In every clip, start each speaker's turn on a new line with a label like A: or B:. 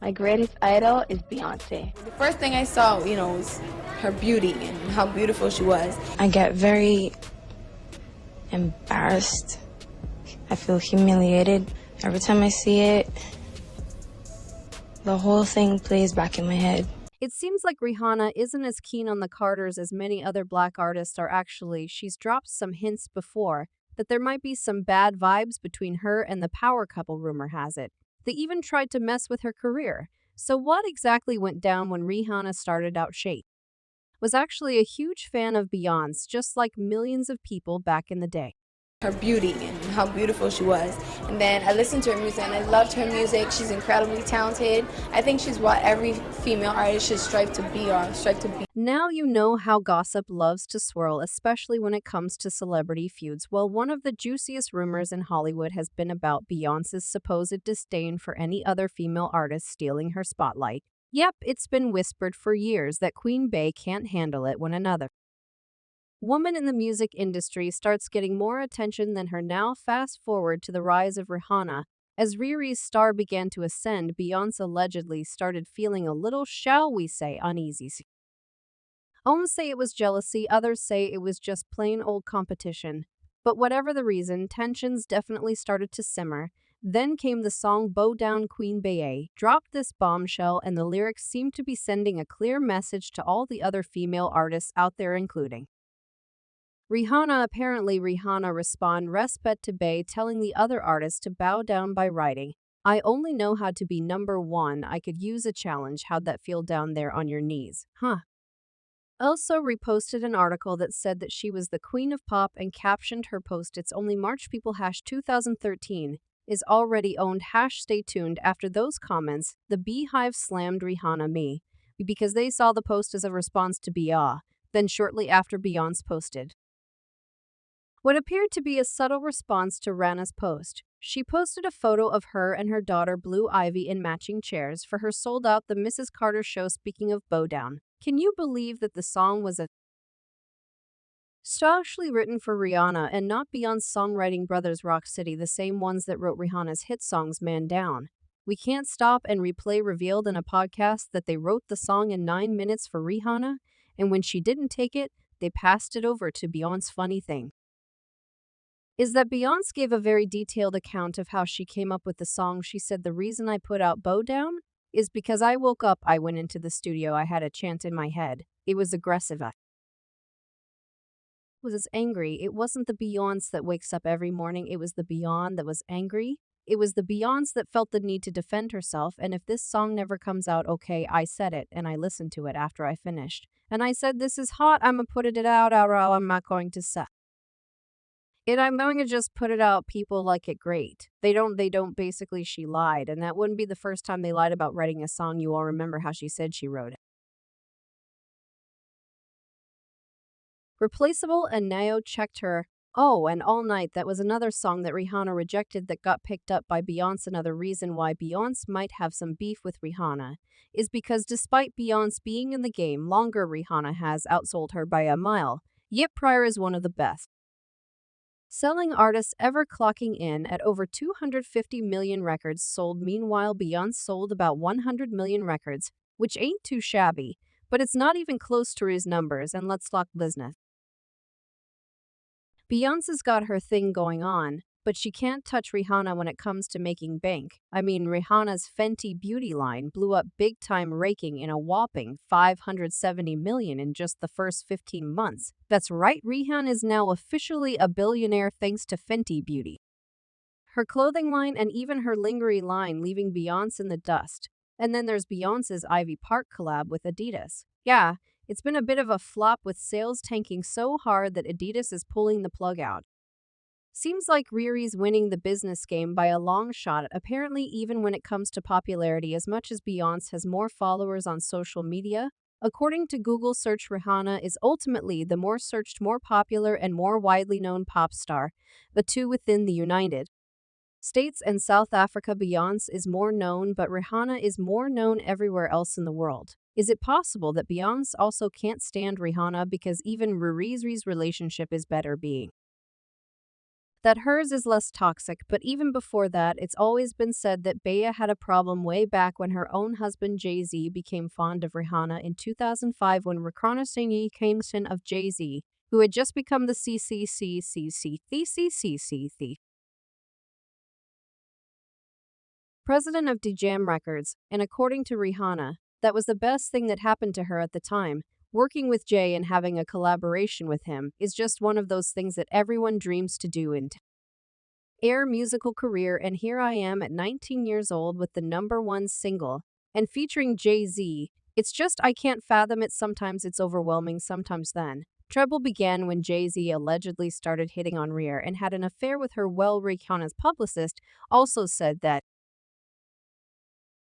A: My greatest idol is Beyonce.
B: The first thing I saw, was her beauty and how beautiful she was.
C: I get very embarrassed. I feel humiliated. Every time I see it, the whole thing plays back in my head.
D: It seems like Rihanna isn't as keen on the Carters as many other black artists are actually. She's dropped some hints before that there might be some bad vibes between her and the power couple, rumor has it. They even tried to mess with her career. So what exactly went down when Rihanna started out Shade? Was actually a huge fan of Beyonce, just like millions of people back in the day.
B: Her beauty and how beautiful she was. And then I listened to her music and I loved her music. She's incredibly talented. I think she's what every female artist should strive to be or strive to be.
D: Now you know how gossip loves to swirl, especially when it comes to celebrity feuds. Well, one of the juiciest rumors in Hollywood has been about Beyoncé's supposed disdain for any other female artist stealing her spotlight. Yep, it's been whispered for years that Queen Bey can't handle it when another woman in the music industry starts getting more attention than her. Now fast forward to the rise of Rihanna. As Riri's star began to ascend, Beyonce allegedly started feeling a little, shall we say, uneasy. Some say it was jealousy, others say it was just plain old competition. But whatever the reason, tensions definitely started to simmer. Then came the song Bow Down. Queen Bey dropped this bombshell, and the lyrics seemed to be sending a clear message to all the other female artists out there, including Rihanna. Apparently, Rihanna responded respect to Bey, telling the other artists to bow down by writing, "I only know how to be number one. I could use a challenge. How'd that feel down there on your knees? Huh?" Also reposted an article that said that she was the queen of pop and captioned her post, "It's only March people #2013 is already owned #stay tuned." After those comments, the Beehive slammed Rihanna me because they saw the post as a response to Beyonce. Then shortly after, Beyonce posted what appeared to be a subtle response to Rihanna's post. She posted a photo of her and her daughter Blue Ivy in matching chairs for her sold-out The Mrs. Carter Show. Speaking of Bow Down, can you believe that the song was actually written for Rihanna and not Beyonce's songwriting brothers Rock City, the same ones that wrote Rihanna's hit songs Man Down, We Can't Stop and Replay, revealed in a podcast that they wrote the song in 9 minutes for Rihanna, and when she didn't take it, they passed it over to Beyonce. Funny thing is that Beyonce gave a very detailed account of how she came up with the song. She said, "The reason I put out Bow Down is because I woke up, I went into the studio, I had a chant in my head. It was aggressive. I was angry. It wasn't the Beyonce that wakes up every morning. It was the Beyonce that was angry. It was the Beyonce that felt the need to defend herself. And if this song never comes out, okay, I said it and I listened to it after I finished. And I said, this is hot. I'm going to put it out. I'm not going to say it. I'm going to just put it out. People like it great. They don't. Basically, she lied. And that wouldn't be the first time they lied about writing a song. You all remember how she said she wrote it. Replaceable and Nao checked her. Oh, and All Night, that was another song that Rihanna rejected that got picked up by Beyonce. Another reason why Beyonce might have some beef with Rihanna is because despite Beyonce being in the game longer, Rihanna has outsold her by a mile. Yet Pryor is one of the best selling artists ever, clocking in at over 250 million records sold. Meanwhile, Beyonce sold about 100 million records, which ain't too shabby, but it's not even close to his numbers, and let's talk business. Beyonce's got her thing going on, but she can't touch Rihanna when it comes to making bank. I mean, Rihanna's Fenty beauty line blew up big time, raking in a whopping 570 million in just the first 15 months. That's right, Rihanna is now officially a billionaire thanks to Fenty Beauty, her clothing line, and even her lingerie line, leaving Beyonce in the dust. And then there's Beyonce's Ivy Park collab with Adidas. Yeah, it's been a bit of a flop, with sales tanking so hard that Adidas is pulling the plug out. Seems like Riri's winning the business game by a long shot, apparently, even when it comes to popularity. As much as Beyonce has more followers on social media, according to Google search, Rihanna is ultimately the more searched, more popular, and more widely known pop star, the two within the United States and South Africa. Beyonce is more known, but Rihanna is more known everywhere else in the world. Is it possible that Beyonce also can't stand Rihanna because even Riri's relationship is better being that hers is less toxic, but even before that, it's always been said that Bea had a problem way back when her own husband Jay-Z became fond of Rihanna in 2005 when Rihanna came son of Jay-Z, who had just become the president of DJM Records, and according to Rihanna, that was the best thing that happened to her at the time. Working with Jay and having a collaboration with him is just one of those things that everyone dreams to do in Air musical career, and here I am at 19 years old with the #1 single and featuring Jay-Z. It's just I can't fathom it. Sometimes it's overwhelming, sometimes then. Trouble began when Jay-Z allegedly started hitting on Rhea and had an affair with her. Well, Rihanna's publicist also said that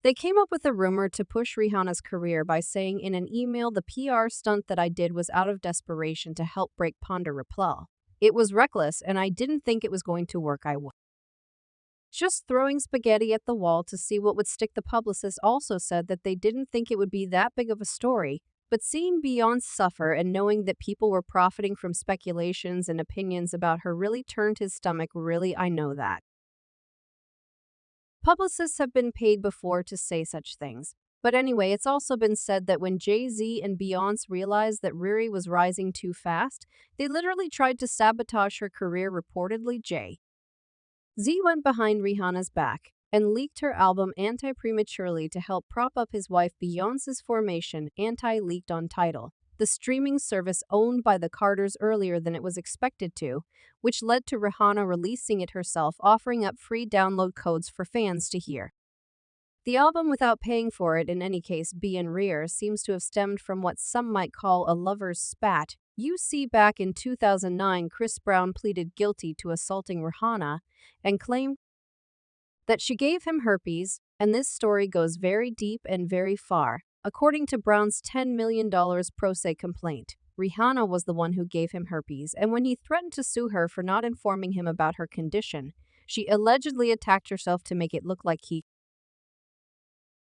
D: they came up with a rumor to push Rihanna's career by saying in an email, "The PR stunt that I did was out of desperation to help break Ponder Repel. It was reckless and I didn't think it was going to work. I was just throwing spaghetti at the wall to see what would stick." The publicist also said that they didn't think it would be that big of a story, but seeing Beyonce suffer and knowing that people were profiting from speculations and opinions about her really turned his stomach. Really, I know that. Publicists have been paid before to say such things. But anyway, it's also been said that when Jay-Z and Beyonce realized that Riri was rising too fast, they literally tried to sabotage her career. Reportedly, Jay-Z went behind Rihanna's back and leaked her album Anti prematurely to help prop up his wife Beyonce's formation. Anti leaked on Tidal, the streaming service owned by the Carters, earlier than it was expected to, which led to Rihanna releasing it herself, offering up free download codes for fans to hear the album without paying for it. In any case, Bea and Rhea seems to have stemmed from what some might call a lover's spat. You see, back in 2009, Chris Brown pleaded guilty to assaulting Rihanna and claimed that she gave him herpes, and this story goes very deep and very far. According to Brown's $10 million pro se complaint, Rihanna was the one who gave him herpes, and when he threatened to sue her for not informing him about her condition, she allegedly attacked herself to make it look like he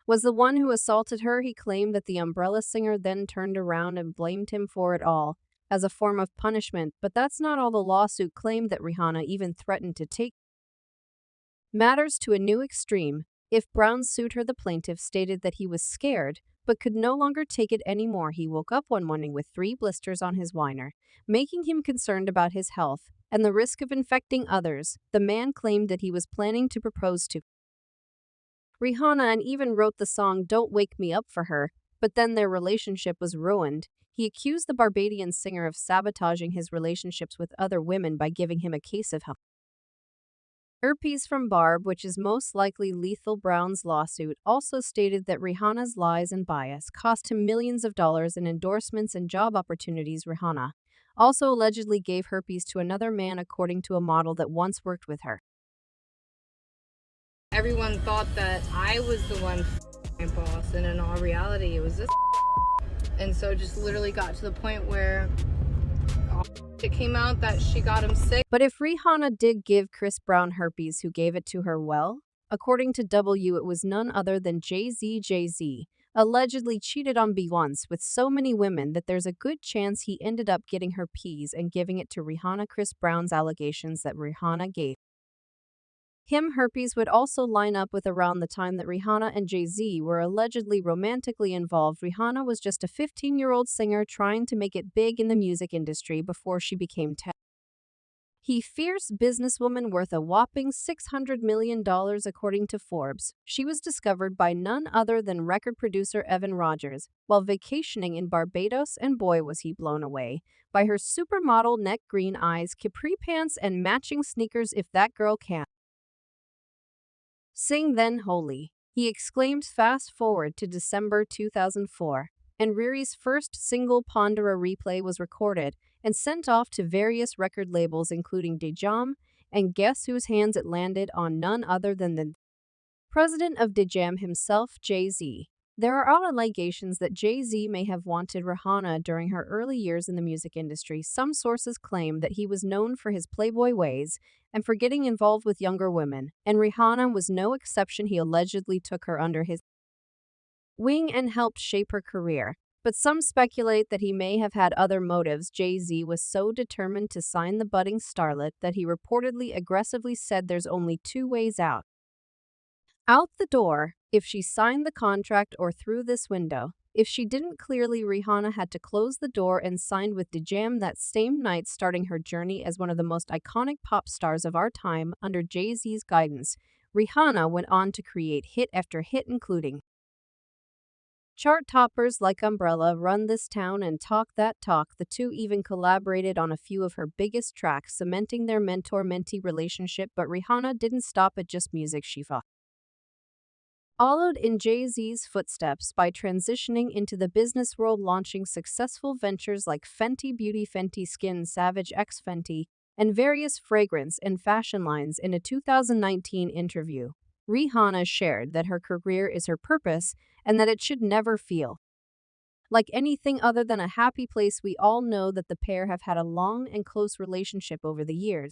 D: was the one who assaulted her. He claimed that the Umbrella singer then turned around and blamed him for it all as a form of punishment, but that's not all. The lawsuit claimed that Rihanna even threatened to take matters to a new extreme if Brown sued her. The plaintiff stated that he was scared but could no longer take it anymore. He woke up one morning with 3 blisters on his whiner, making him concerned about his health and the risk of infecting others. The man claimed that he was planning to propose to Rihanna and even wrote the song Don't Wake Me Up for her, but then their relationship was ruined. He accused the Barbadian singer of sabotaging his relationships with other women by giving him a case of herpes from Barb, which is most likely lethal. Brown's lawsuit also stated that Rihanna's lies and bias cost him millions of dollars in endorsements and job opportunities. Rihanna also allegedly gave herpes to another man, according to a model that once worked with her.
B: Everyone thought that I was the one my boss, and in all reality, it was this. And so it just literally got to the point where it came out that she got him sick.
D: But if Rihanna did give Chris Brown herpes, who gave it to her? Well, according to W, it was none other than Jay-Z. Jay-Z allegedly cheated on Beyonce with so many women that there's a good chance he ended up getting herpes and giving it to Rihanna. Chris Brown's allegations that Rihanna gave him herpes would also line up with around the time that Rihanna and Jay-Z were allegedly romantically involved. Rihanna was just a 15-year-old singer trying to make it big in the music industry before she became a fierce businesswoman worth a whopping $600 million, according to Forbes. She was discovered by none other than record producer Evan Rogers while vacationing in Barbados, and boy was he blown away by her supermodel neck, green eyes, capri pants, and matching sneakers. If that girl can sing, then holy, he exclaimed. Fast forward to December 2004, and Riri's first single, Ponder a Replay, was recorded and sent off to various record labels, including DJM, and guess whose hands it landed on? None other than the president of DJM himself, Jay-Z. There are allegations that Jay-Z may have wanted Rihanna during her early years in the music industry. Some sources claim that he was known for his playboy ways and for getting involved with younger women, and Rihanna was no exception. He allegedly took her under his wing and helped shape her career. But some speculate that he may have had other motives. Jay-Z was so determined to sign the budding starlet that he reportedly aggressively said there's only two ways out. Out the door, if she signed the contract, or through this window. If she didn't, clearly Rihanna had to close the door and signed with DJM that same night, starting her journey as one of the most iconic pop stars of our time. Under Jay-Z's guidance, Rihanna went on to create hit after hit, including chart toppers like Umbrella, Run This Town, and Talk That Talk. The two even collaborated on a few of her biggest tracks, cementing their mentor-mentee relationship. But Rihanna didn't stop at just music. She followed in Jay-Z's footsteps by transitioning into the business world, launching successful ventures like Fenty Beauty, Fenty Skin, Savage X Fenty, and various fragrance and fashion lines. In a 2019 interview, Rihanna shared that her career is her purpose and that it should never feel like anything other than a happy place. We all know that the pair have had a long and close relationship over the years.